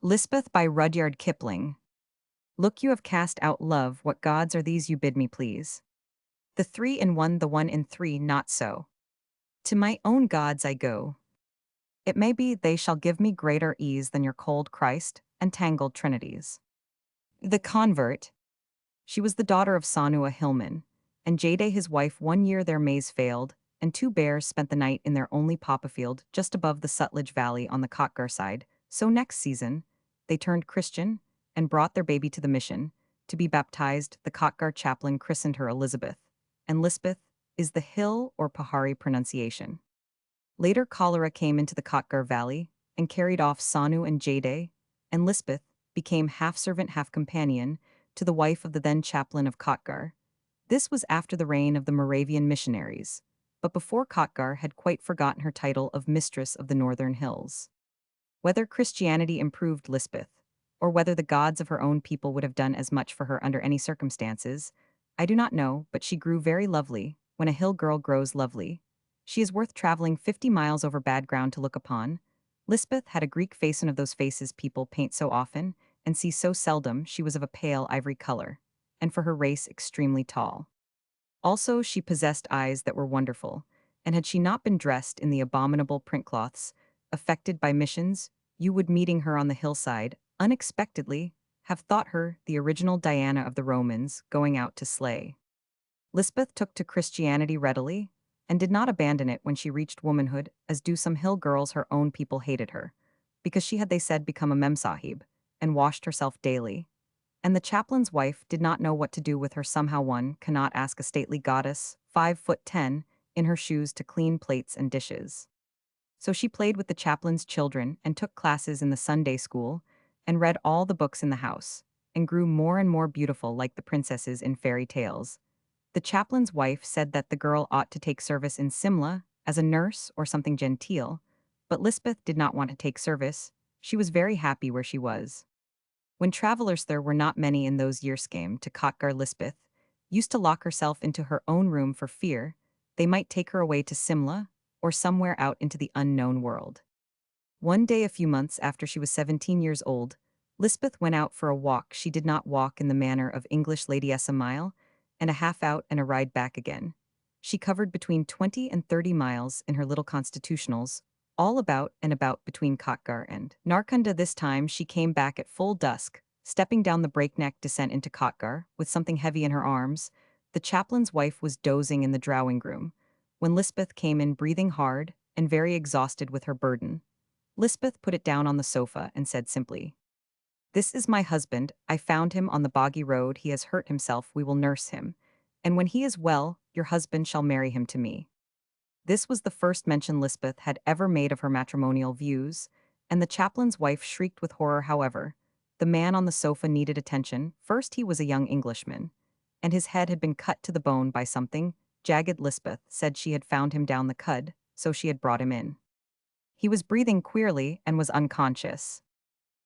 Lispeth by Rudyard Kipling. Look, you have cast out love, what gods are these you bid me please? The three in one, the one in three, not so. To my own gods I go. It may be they shall give me greater ease than your cold Christ and tangled trinities. The convert. She was the daughter of Sanu a hillman, and Jade his wife. 1 year their maize failed, and two bears spent the night in their only papa field just above the Sutlej Valley on the Kotgar side. So next season, they turned Christian and brought their baby to the mission to be baptized. The Kotgar chaplain christened her Elizabeth, and Lispeth is the hill or Pahari pronunciation. Later cholera came into the Kotgar Valley and carried off Sanu and Jade, and Lispeth became half-servant half-companion to the wife of the then chaplain of Kotgar. This was after the reign of the Moravian missionaries, but before Kotgar had quite forgotten her title of Mistress of the Northern Hills. Whether Christianity improved Lispeth, or whether the gods of her own people would have done as much for her under any circumstances, I do not know, but she grew very lovely, when a hill girl grows lovely. She is worth traveling 50 miles over bad ground to look upon. Lispeth had a Greek face, one of those faces people paint so often and see so seldom. She was of a pale ivory color, and for her race extremely tall. Also, she possessed eyes that were wonderful, and had she not been dressed in the abominable print cloths affected by missions, you would, meeting her on the hillside, unexpectedly, have thought her the original Diana of the Romans going out to slay. Lispeth took to Christianity readily, and did not abandon it when she reached womanhood, as do some hill girls. Her own people hated her, because she had, they said, become a memsahib, and washed herself daily. And the chaplain's wife did not know what to do with her. Somehow one cannot ask a stately goddess, 5'10", in her shoes to clean plates and dishes. So she played with the chaplain's children and took classes in the Sunday school, and read all the books in the house, and grew more and more beautiful like the princesses in fairy tales. The chaplain's wife said that the girl ought to take service in Simla as a nurse or something genteel, but Lispeth did not want to take service. She was very happy where she was. When travelers there were not many in those years came to Kotgar, Lispeth used to lock herself into her own room for fear they might take her away to Simla or somewhere out into the unknown world. One day a few months after she was 17 years old, Lispeth went out for a walk. She did not walk in the manner of English ladies, a mile and a half out and a ride back again. She covered between 20 and 30 miles in her little constitutionals, all about and about between Kotgar and Narkunda. This time she came back at full dusk, stepping down the breakneck descent into Kotgar with something heavy in her arms. The chaplain's wife was dozing in the drawing room when Lispeth came in, breathing hard and very exhausted with her burden. Lispeth put it down on the sofa and said simply, "This is my husband. I found him on the boggy road. He has hurt himself. We will nurse him. And when he is well, your husband shall marry him to me." This was the first mention Lispeth had ever made of her matrimonial views, and the chaplain's wife shrieked with horror. However, the man on the sofa needed attention. First, he was a young Englishman, and his head had been cut to the bone by something jagged. Lispeth said she had found him down the cud, so she had brought him in. He was breathing queerly and was unconscious.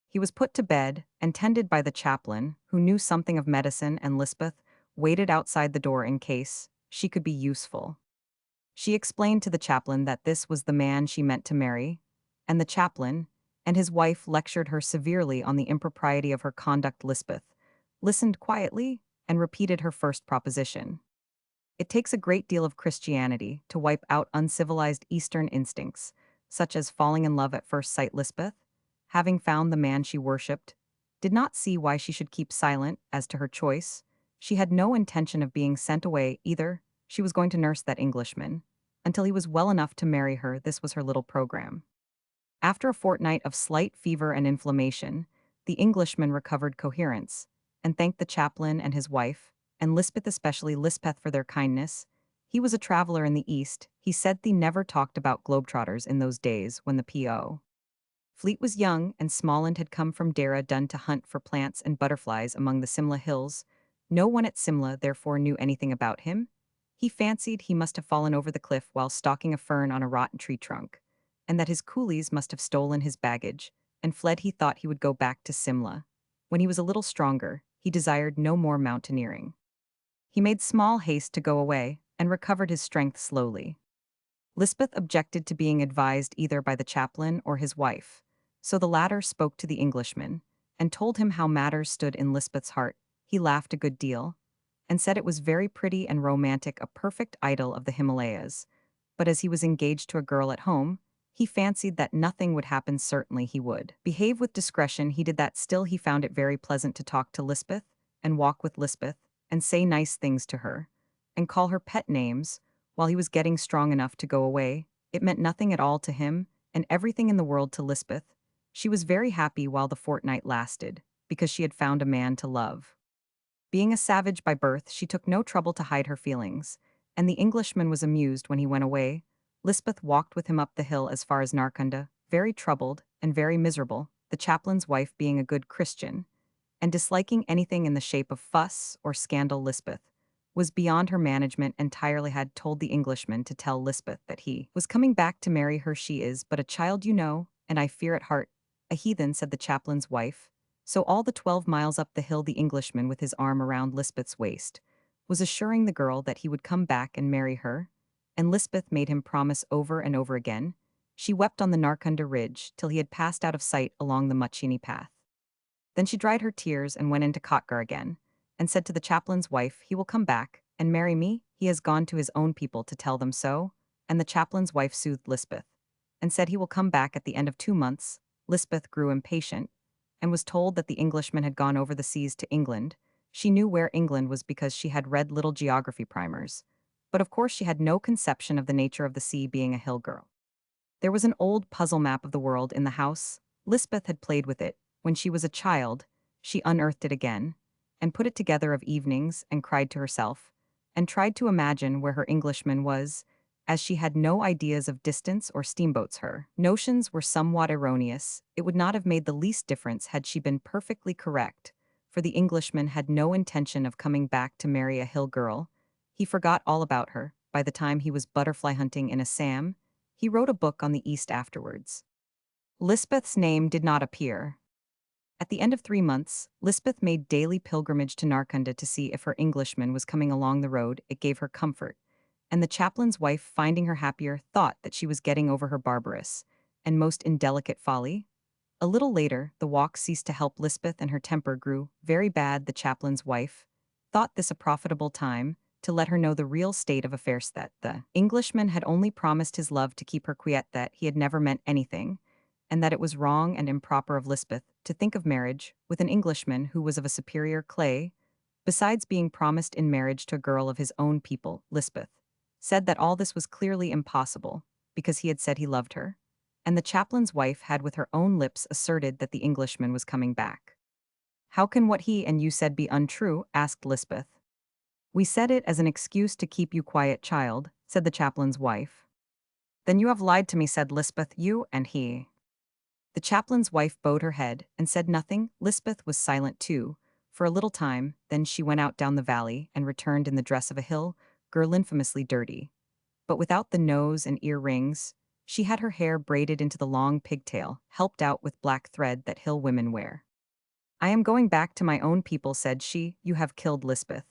He was put to bed and tended by the chaplain, who knew something of medicine, and Lispeth waited outside the door in case she could be useful. She explained to the chaplain that this was the man she meant to marry, and the chaplain and his wife lectured her severely on the impropriety of her conduct. Lispeth listened quietly and repeated her first proposition. It takes a great deal of Christianity to wipe out uncivilized Eastern instincts, such as falling in love at first sight. Lispeth, having found the man she worshipped, did not see why she should keep silent as to her choice. She had no intention of being sent away either. She was going to nurse that Englishman until he was well enough to marry her. This was her little program. After a fortnight of slight fever and inflammation, the Englishman recovered coherence and thanked the chaplain and his wife, and Lispeth, especially Lispeth, for their kindness. He was a traveler in the East. He said they never talked about globetrotters in those days when the P.O. Fleet was young, and Smallland had come from Dara Dun to hunt for plants and butterflies among the Simla hills. No one at Simla therefore knew anything about him. He fancied he must have fallen over the cliff while stalking a fern on a rotten tree trunk, and that his coolies must have stolen his baggage and fled. He thought he would go back to Simla. When he was a little stronger, he desired no more mountaineering. He made small haste to go away and recovered his strength slowly. Lispeth objected to being advised either by the chaplain or his wife, So the latter spoke to the Englishman, and told him how matters stood in Lispeth's heart. He laughed a good deal, and said it was very pretty and romantic, a perfect idyll of the Himalayas. But as he was engaged to a girl at home, he fancied that nothing would happen. Certainly he would behave with discretion. He did that. Still he found it very pleasant to talk to Lispeth, and walk with Lispeth, and say nice things to her, and call her pet names. While he was getting strong enough to go away, it meant nothing at all to him, and everything in the world to Lispeth. She was very happy while the fortnight lasted, because she had found a man to love. Being a savage by birth, she took no trouble to hide her feelings, and the Englishman was amused when he went away. Lispeth walked with him up the hill as far as Narkunda, very troubled and very miserable, the chaplain's wife being a good Christian, and disliking anything in the shape of fuss or scandal. Lispeth was beyond her management, entirely. Had told the Englishman to tell Lispeth that he was coming back to marry her. She is but a child, you know, and I fear at heart. A heathen, said the chaplain's wife. So all the 12 miles up the hill the Englishman, with his arm around Lispeth's waist, was assuring the girl that he would come back and marry her, and Lispeth made him promise over and over again. She wept on the Narkunda ridge till he had passed out of sight along the Muchini path. Then she dried her tears and went into Kotgar again, and said to the chaplain's wife, he will come back and marry me. He has gone to his own people to tell them so. And the chaplain's wife soothed Lispeth, and said he will come back at the end of 2 months. Lispeth grew impatient, and was told that the Englishman had gone over the seas to England. She knew where England was because she had read little geography primers, but of course she had no conception of the nature of the sea, being a hill girl. There was an old puzzle map of the world in the house. Lispeth had played with it. When she was a child, she unearthed it again, and put it together of evenings, and cried to herself, and tried to imagine where her Englishman was, as she had no ideas of distance or steamboats. Her notions were somewhat erroneous. It would not have made the least difference had she been perfectly correct, for the Englishman had no intention of coming back to marry a hill girl. He forgot all about her. By the time he was butterfly hunting in Assam, he wrote a book on the East afterwards. Lispeth's name did not appear. At the end of 3 months, Lispeth made daily pilgrimage to Narkunda to see if her Englishman was coming along the road. It gave her comfort, and the chaplain's wife, finding her happier, thought that she was getting over her barbarous and most indelicate folly. A little later, the walk ceased to help Lispeth, and her temper grew very bad. The chaplain's wife thought this a profitable time to let her know the real state of affairs, that the Englishman had only promised his love to keep her quiet, that he had never meant anything, and that it was wrong and improper of Lispeth to think of marriage with an Englishman who was of a superior clay. Besides being promised in marriage to a girl of his own people, Lispeth said that all this was clearly impossible, because he had said he loved her, and the chaplain's wife had with her own lips asserted that the Englishman was coming back. How can what he and you said be untrue? Asked Lispeth. We said it as an excuse to keep you quiet, child, said the chaplain's wife. Then you have lied to me, said Lispeth, you and he. The chaplain's wife bowed her head and said nothing. Lispeth was silent too, for a little time. Then she went out down the valley and returned in the dress of a hill girl, infamously dirty, but without the nose and ear rings. She had her hair braided into the long pigtail, helped out with black thread that hill women wear. I am going back to my own people, said she. You have killed Lispeth.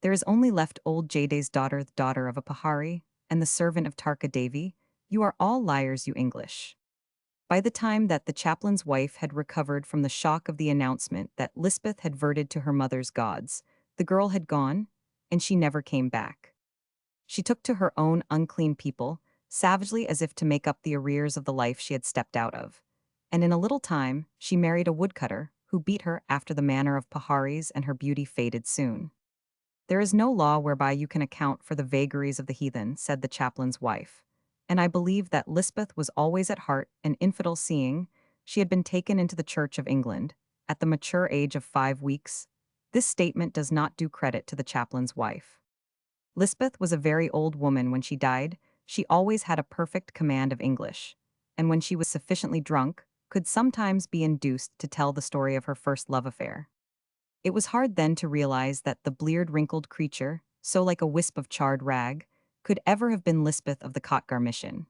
There is only left old Jade's daughter, the daughter of a Pahari, and the servant of Tarka Devi. You are all liars, you English. By the time that the chaplain's wife had recovered from the shock of the announcement that Lispeth had verted to her mother's gods, the girl had gone, and she never came back. She took to her own unclean people, savagely, as if to make up the arrears of the life she had stepped out of. And in a little time, she married a woodcutter, who beat her after the manner of Paharis, and her beauty faded soon. There is no law whereby you can account for the vagaries of the heathen, said the chaplain's wife, and I believe that Lispeth was always at heart an infidel, seeing she had been taken into the Church of England at the mature age of 5 weeks. This statement does not do credit to the chaplain's wife. Lispeth was a very old woman when she died. She always had a perfect command of English, and when she was sufficiently drunk, could sometimes be induced to tell the story of her first love affair. It was hard then to realize that the bleared, wrinkled creature, so like a wisp of charred rag, could ever have been Lispeth of the Kotgar mission.